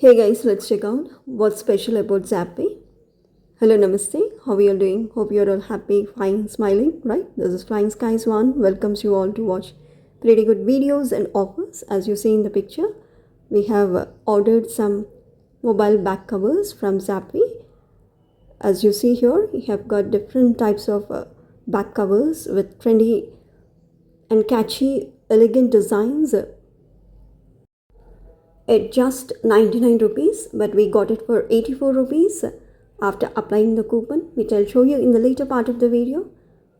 Hey guys, let's check out what's special about Zappy. Hello, Namaste. How are you all doing? Hope you're all happy, fine, smiling, right? This is Flying Skies One. Welcomes you all to watch pretty good videos and offers. As you see in the picture, we have ordered some mobile back covers from Zappy. As you see here, we have got different types of back covers with trendy and catchy, elegant designs at just 99 rupees, but we got it for 84 rupees after applying the coupon, which I'll show you in the later part of the video.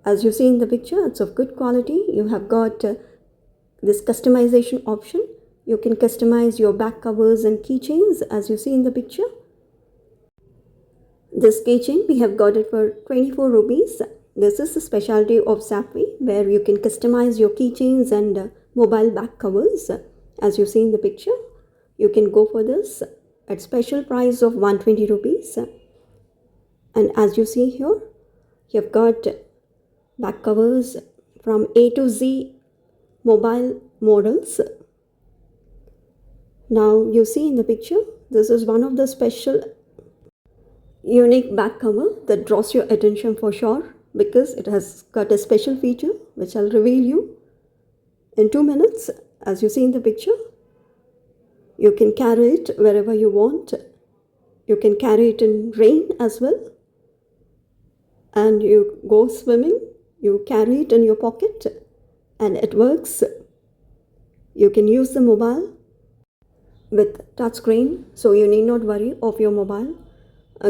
As you see in the picture, it's of good quality. You have got this customization option. You can customize your back covers and keychains as you see in the picture. This keychain, we have got it for 24 rupees. This is the specialty of Zappy, where you can customize your keychains and mobile back covers as you see in the picture. You can go for this at special price of 120 rupees. And as you see here, you've got back covers from A to Z mobile models. Now you see in the picture, this is one of the special unique back cover that draws your attention for sure, because it has got a special feature which I'll reveal you in 2 minutes. As you see in the picture, you can carry it wherever you want. You can carry it in rain as well. And you go swimming, you carry it in your pocket and it works. You can use the mobile with touchscreen, so you need not worry of your mobile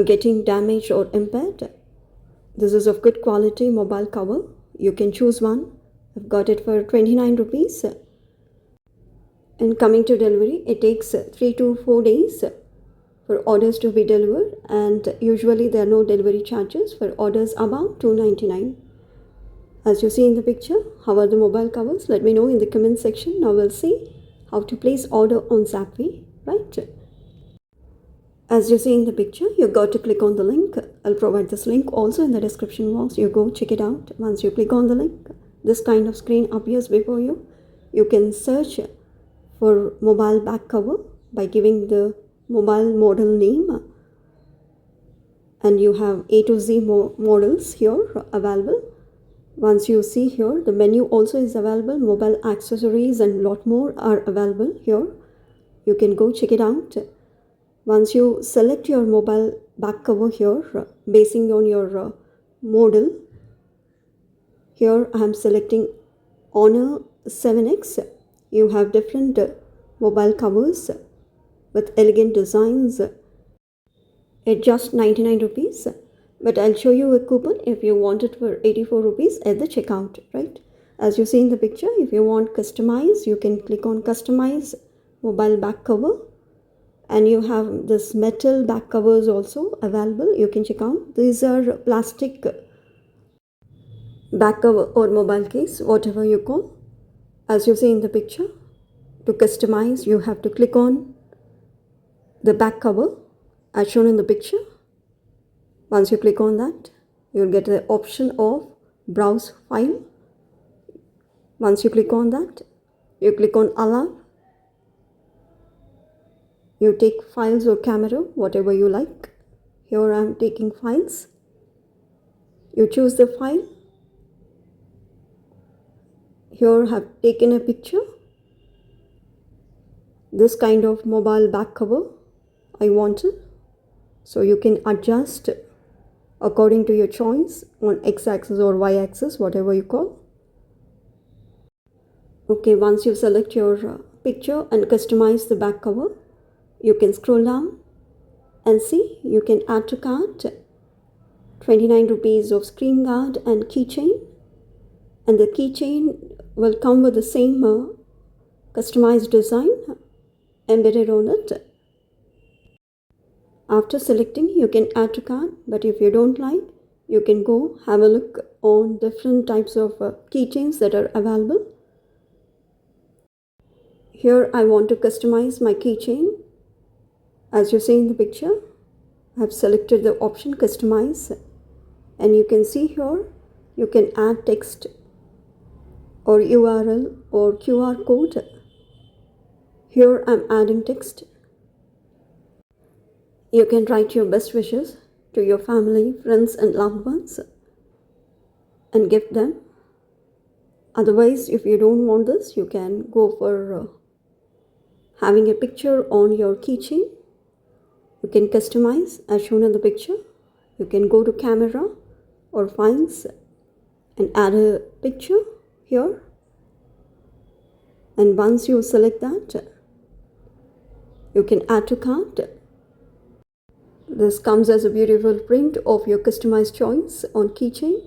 getting damaged or impaired. This is of good quality mobile cover. You can choose one. I've got it for 29 rupees. And coming to delivery, it takes 3 to 4 days for orders to be delivered, and usually there are no delivery charges for orders above 299. As you see in the picture, how are the mobile covers? Let me know in the comment section. Now we'll see how to place order on Zappy, right? As you see in the picture, you got to click on the link. I'll provide this link also in the description box. You go check it out. Once you click on the link, this kind of screen appears before you. You can search for mobile back cover by giving the mobile model name, and you have A to Z models here available. Once you see here, the menu also is available. Mobile accessories and lot more are available here. You can go check it out. Once you select your mobile back cover here, basing on your model, here I am selecting Honor 7X. You have different mobile covers with elegant designs at just 99 rupees. But I'll show you a coupon if you want it for 84 rupees at the checkout, right? As you see in the picture, if you want customize, you can click on customize mobile back cover. And you have this metal back covers also available. You can check out. These are plastic back cover or mobile case, whatever you call. As you see in the picture, to customize, you have to click on the back cover as shown in the picture. Once you click on that, you'll get the option of browse file. Once you click on that, you click on allow. You take files or camera, whatever you like. Here I'm taking files. You choose the file. Here I have taken a picture. This kind of mobile back cover I wanted. So you can adjust according to your choice on x-axis or y-axis, whatever you call. Okay, once you select your picture and customize the back cover, you can scroll down and see you can add to cart 29 rupees of screen guard and keychain. And the keychain will come with the same customized design embedded on it. After selecting, you can add to cart, but if you don't like, you can go have a look on different types of keychains that are available. Here I want to customize my keychain. As you see in the picture, I have selected the option customize, and you can see here you can add text or URL or QR code. Here I'm adding text. You can write your best wishes to your family, friends, and loved ones and gift them. Otherwise, if you don't want this, you can go for having a picture on your keychain. You can customize as shown in the picture. You can go to camera or files and add a picture here. And once you select that, you can add to cart. This comes as a beautiful print of your customized choice on keychain.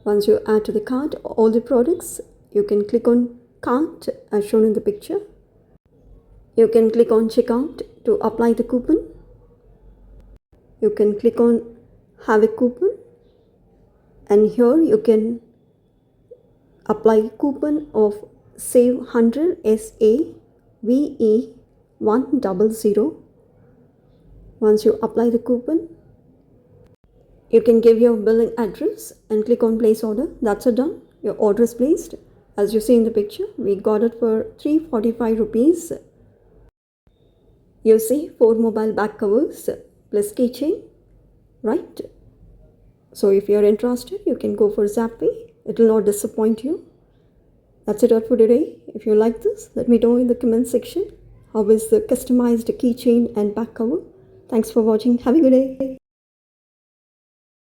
Once you add to the cart all the products, you can click on cart as shown in the picture. You can click on checkout to apply the coupon. You can click on have a coupon, and here you can apply coupon of save 100 SAVE 100. Once you apply the coupon, you can give your billing address and click on place order. That's it, done. Your order is placed. As you see in the picture, we got it for 345 rupees. You see 4 mobile back covers plus keychain, right? So if you are interested, you can go for Zapway. It will not disappoint you. That's it all for today. If you like this, let me know in the comment section how is the customized keychain and back cover. Thanks for watching. Have a good day.